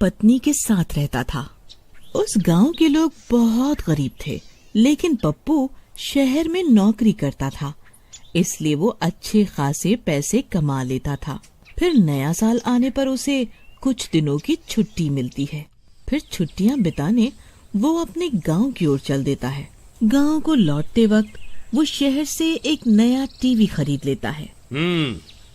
पत्नी के साथ रहता था। उस गांव के लोग बहुत गरीब थे, लेकिन पप्पू शहर में नौकरी करता था, इसलिए वो अच्छे खासे पैसे कमा लेता था। फिर नया साल आने पर उसे कुछ दिनों की छुट्टी मिलती है। फिर छुट्टियां बिताने वो अपने गांव की ओर चल देता है। गांव को लौटते वक्त वो शहर से एक नया टीवी खरीद लेता है।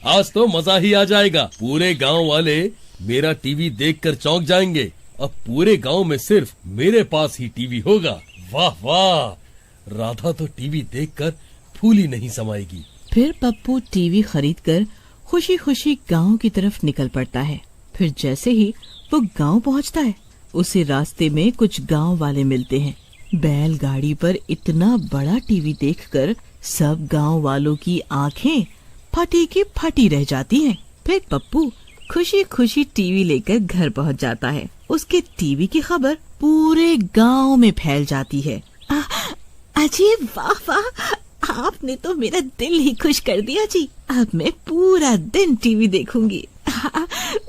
आज तो मजा ही आ जाएगा। पूरे गांव वाले मेरा टीवी देखकर चौंक जाएंगे। अब पूरे गांव में सिर्फ मेरे पास ही टीवी होगा। वाह वाह, राधा तो टीवी देखकर फूल ही नहीं समाएगी। फिर पप्पू टीवी खरीदकर खुशी खुशी गांव की तरफ निकल पड़ता है। फिर जैसे ही वो गांव पहुंचता है, उसे रास्ते में कुछ गांव वाले मिलते हैं। बैलगाड़ी पर इतना बड़ा टीवी देखकर सब गांव वालों की आंखें फटी की फटी रह जाती हैं। फिर पप्पू खुशी खुशी टीवी लेकर घर पहुंच जाता है। उसके टीवी की खबर पूरे गांव में फैल जाती है। अजी वाह वाह, आपने तो मेरा दिल ही खुश कर दिया जी। अब मैं पूरा दिन टीवी देखूंगी।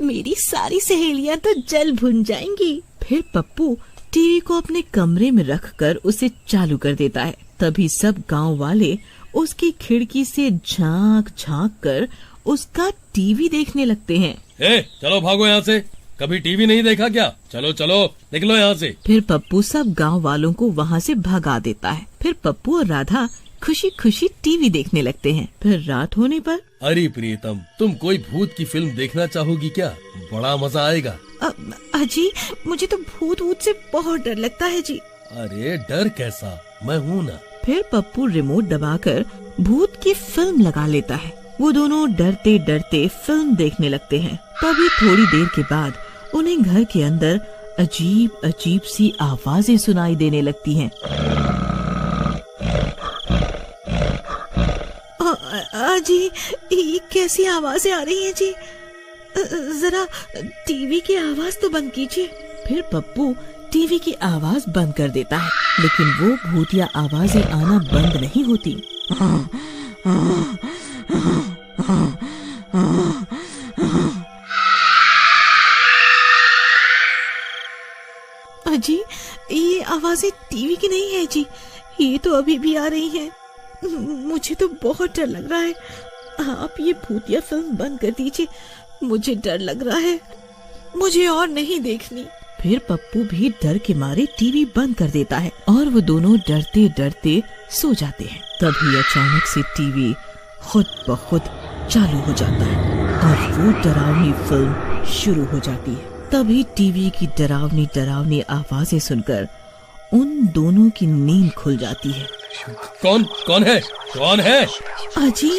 मेरी सारी सहेलियां तो जल भुन जाएंगी। फिर पप्पू टीवी को अपने कमरे में रखकर उसे चालू कर देता है। तभी सब गांव वाले उसकी खिड़की से झांक झांक कर उसका टीवी देखने लगते हैं। चलो भागो यहाँ से, कभी टीवी नहीं देखा क्या? चलो चलो निकलो यहाँ से। फिर पप्पू सब गांव वालों को वहाँ से भगा देता है। फिर पप्पू और राधा खुशी खुशी टीवी देखने लगते हैं। फिर रात होने पर, अरे प्रियतम, तुम कोई भूत की फिल्म देखना चाहोगी क्या? बड़ा मजा आएगा। अजी मुझे तो भूत से बहुत डर लगता है जी। अरे डर कैसा, मैं हूँ ना। फिर पप्पू रिमोट दबाकर भूत की फिल्म लगा लेता है। वो दोनों डरते डरते फिल्म देखने लगते हैं। तभी थोड़ी देर के बाद उन्हें घर के अंदर अजीब अजीब सी आवाजें सुनाई देने लगती हैं। अजी ये कैसी आवाजें आ रही हैं जी? जरा टीवी की आवाज तो बंद कीजिए। फिर पप्पू टीवी की आवाज बंद कर देता है, लेकिन वो भूतिया आवाजें आना बंद नहीं होती। अजी ये आवाजें टीवी की नहीं है जी, ये तो अभी भी आ रही हैं। मुझे तो बहुत डर लग रहा है। आप ये भूतिया फिल्म बंद कर दीजिए, मुझे डर लग रहा है, मुझे और नहीं देखनी। फिर पप्पू भी डर के मारे टीवी बंद कर देता है और वो दोनों डरते डरते सो जाते हैं। तभी अचानक से टीवी खुद ब खुद चालू हो जाता है और वो डरावनी फिल्म शुरू हो जाती है। तभी टीवी की डरावनी डरावनी आवाजें सुनकर उन दोनों की नींद खुल जाती है। कौन है? अजी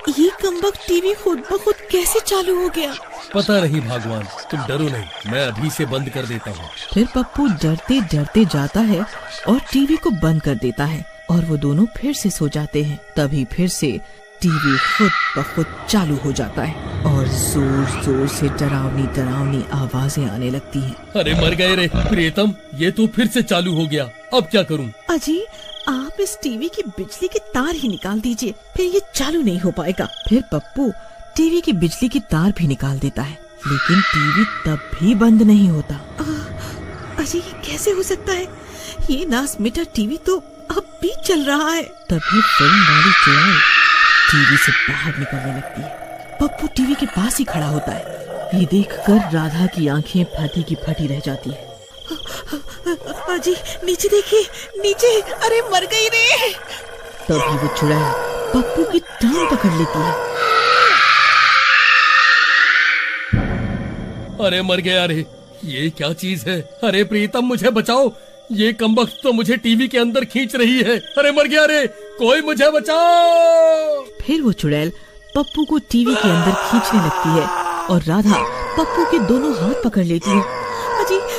ये कमबख्त टीवी खुद ब खुद कैसे चालू हो गया? पता नहीं भगवान, तुम डरो नहीं, मैं अभी से बंद कर देता हूँ। फिर पप्पू डरते डरते जाता है और टीवी को बंद कर देता है और वो दोनों फिर से सो जाते हैं। तभी फिर से टीवी खुद ब खुद चालू हो जाता है और जोर जोर से डरावनी डरावनी आवाजें आने लगती हैं। अरे मर गए रे प्रियतम, ये तो फिर से चालू हो गया, अब क्या करूँ? अजी आप इस टीवी की बिजली के तार ही निकाल दीजिए, फिर ये चालू नहीं हो पाएगा। फिर पप्पू टीवी की बिजली की तार भी निकाल देता है, लेकिन टीवी तब भी बंद नहीं होता। अजी ये कैसे हो सकता है? ये नास मीठा टीवी तो अब भी चल रहा है। तभी फिल्म वाली चुड़ैल टीवी से बाहर निकलने लगती है। पप्पू टीवी के पास ही खड़ा होता है। ये देखकर राधा की आंखें फटी की फटी रह जाती है। अजी नीचे देखिए, नीचे, अरे मर गई रे। तभी वो चुड़ैल पप्पू की टांग पकड़ लेती है। अरे मर गया रे, ये क्या चीज है? अरे प्रीतम मुझे बचाओ, ये कमबख्त तो मुझे टीवी के अंदर खींच रही है। अरे मर गया रे, कोई मुझे बचाओ। फिर वो चुड़ैल पप्पू को टीवी के अंदर खींचने लगती है और राधा पप्पू के दोनों हाथ पकड़ लेती है।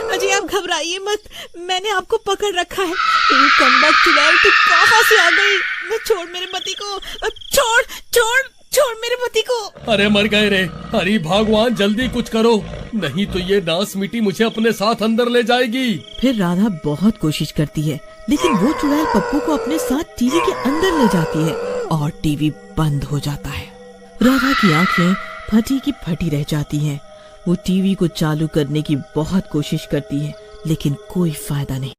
अजी आप घबराइए मत, मैंने आपको पकड़ रखा है। कमबख्त चुड़ैल तू कहाँ से आ गई? छोड़ मेरे पति को, छोड़ मेरे पति को। अरे मर गए रे, अरे भगवान जल्दी कुछ करो, नहीं तो ये नास मिट्टी मुझे अपने साथ अंदर ले जाएगी। फिर राधा बहुत कोशिश करती है, लेकिन वो चुड़ैल पप्पू को अपने साथ टीवी के अंदर ले जाती है और टीवी बंद हो जाता है। राधा की आंखें फटी की फटी रह जाती हैं। वो टीवी को चालू करने की बहुत कोशिश करती है, लेकिन कोई फायदा नहीं।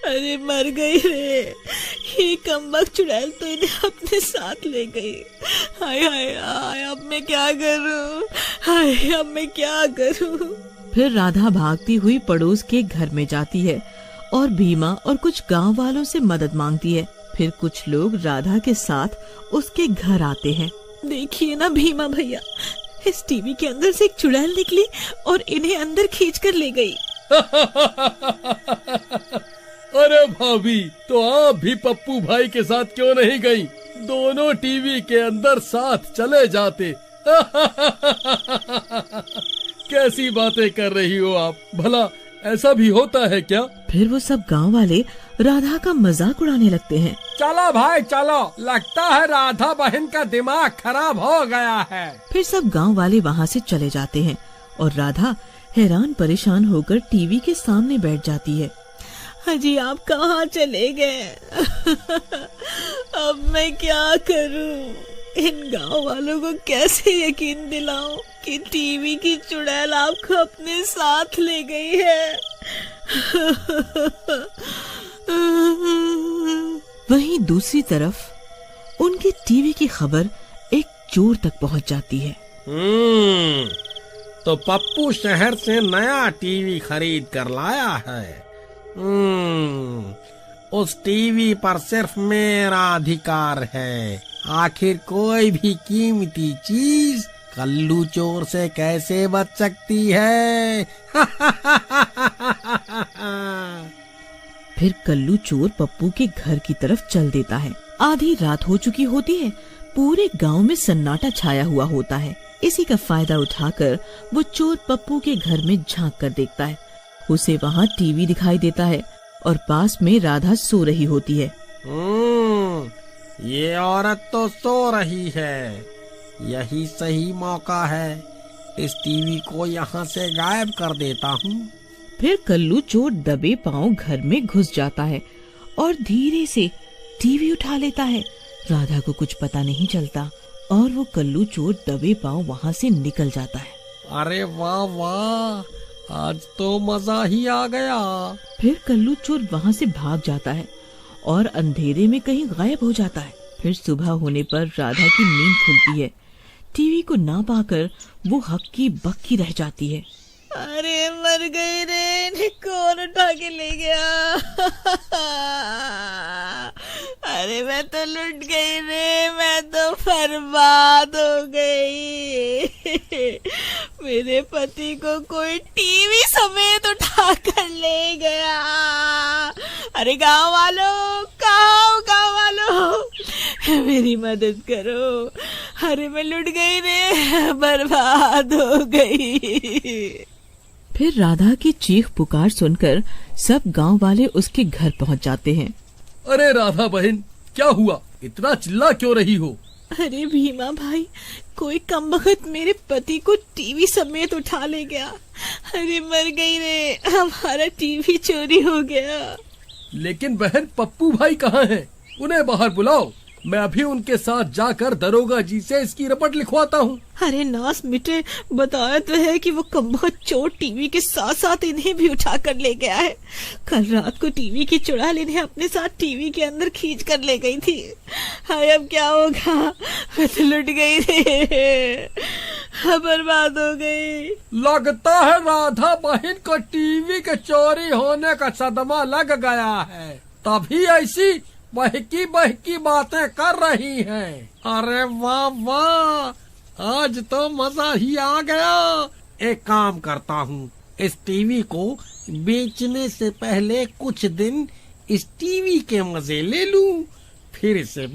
अरे मर गई रे, ये कमबख्त चुड़ैल तो इन्हें अपने साथ ले गई। हाय हाय हाय, अब मैं क्या करूं? हाय, अब मैं क्या करूं? फिर राधा भागती हुई पड़ोस के घर में जाती है और भीमा और कुछ गांव वालों से मदद मांगती है। फिर कुछ लोग राधा के साथ उसके घर आते हैं। देखिए ना भीमा भैया, इस टीवी के अंदर से एक चुड़ैल निकली और इन्हें अंदर खींचकर ले गई। अरे भाभी, तो आप भी पप्पू भाई के साथ क्यों नहीं गई? दोनों टीवी के अंदर साथ चले जाते। कैसी बातें कर रही हो आप? भला ऐसा भी होता है क्या? फिर वो सब गांव वाले राधा का मजाक उड़ाने लगते हैं। चलो भाई चलो, लगता है राधा बहन का दिमाग खराब हो गया है। फिर सब गांव वाले वहाँ से चले जाते हैं और राधा हैरान परेशान होकर टीवी के सामने बैठ जाती है। हाजी, आप कहाँ चले गए? अब मैं क्या करूं? इन गांव वालों को कैसे यकीन दिलाऊं कि टीवी की चुड़ैल आपको अपने साथ ले गई है? वहीं दूसरी तरफ उनकी टीवी की खबर एक चोर तक पहुंच जाती है। तो पप्पू शहर से नया टीवी खरीद कर लाया है। उस टीवी पर सिर्फ मेरा अधिकार है। आखिर कोई भी कीमती चीज कल्लू चोर से कैसे बच सकती है? फिर कल्लू चोर पप्पू के घर की तरफ चल देता है। आधी रात हो चुकी होती है। पूरे गांव में सन्नाटा छाया हुआ होता है। इसी का फायदा उठाकर वो चोर पप्पू के घर में झांक कर देखता है। उसे वहाँ टीवी दिखाई देता है और पास में राधा सो रही होती है। ये औरत तो सो रही है। यही सही मौका है। इस टीवी को यहाँ से गायब कर देता हूँ। फिर कल्लू चोर दबे पांव घर में घुस जाता है और धीरे से टीवी उठा लेता है। राधा को कुछ पता नहीं चलता और वो कल्लू चोर दबे पांव वहाँ से निकल जाता है। अरे वाह वाह, आज तो मजा ही आ गया। फिर कल्लू चोर वहाँ से भाग जाता है और अंधेरे में कहीं गायब हो जाता है। फिर सुबह होने पर राधा की नींद खुलती है। टीवी को ना पाकर वो हक्की बक्की रह जाती है। अरे मर गई रे, इन्हें कौन उठा के ले गया? अरे मैं तो लुट गई रे, मैं तो बर्बाद हो गई। मेरे पति को कोई टीवी समेत उठा कर ले गया। अरे गांव वालों, गांव वालों, मेरी मदद करो। अरे मैं लुट गई रे, बर्बाद हो गई। फिर राधा की चीख पुकार सुनकर सब गांव वाले उसके घर पहुंच जाते हैं। अरे राधा बहन, क्या हुआ? इतना चिल्ला क्यों रही हो? अरे भीमा भाई, कोई कमबख्त मेरे पति को टीवी समेत उठा ले गया। अरे मर गई रे, हमारा टीवी चोरी हो गया। लेकिन बहन, पप्पू भाई कहाँ हैं? उन्हें बाहर बुलाओ। मैं अभी उनके साथ जाकर दरोगा जी से इसकी रिपोर्ट लिखवाता हूँ। अरे नास मिटे, बताया तो है कि वो कमबख्त चोर टीवी के साथ साथ इन्हें भी उठा कर ले गया है। कल रात को टीवी की चुड़ैल इन्हें अपने साथ टीवी के अंदर खींच कर ले गई थी। हाय, अब क्या होगा? मैं तो लुट गई रे, बर्बाद हो गई। लगता है राधा बहन को टीवी के चोरी होने का सदमा लग गया है, तभी ऐसी बहकी बातें कर रही हैं। अरे वाह वाह, आज तो मजा ही आ गया। एक काम करता हूँ, इस टीवी को बेचने से पहले कुछ दिन इस टीवी के मजे ले लूं, फिर इसे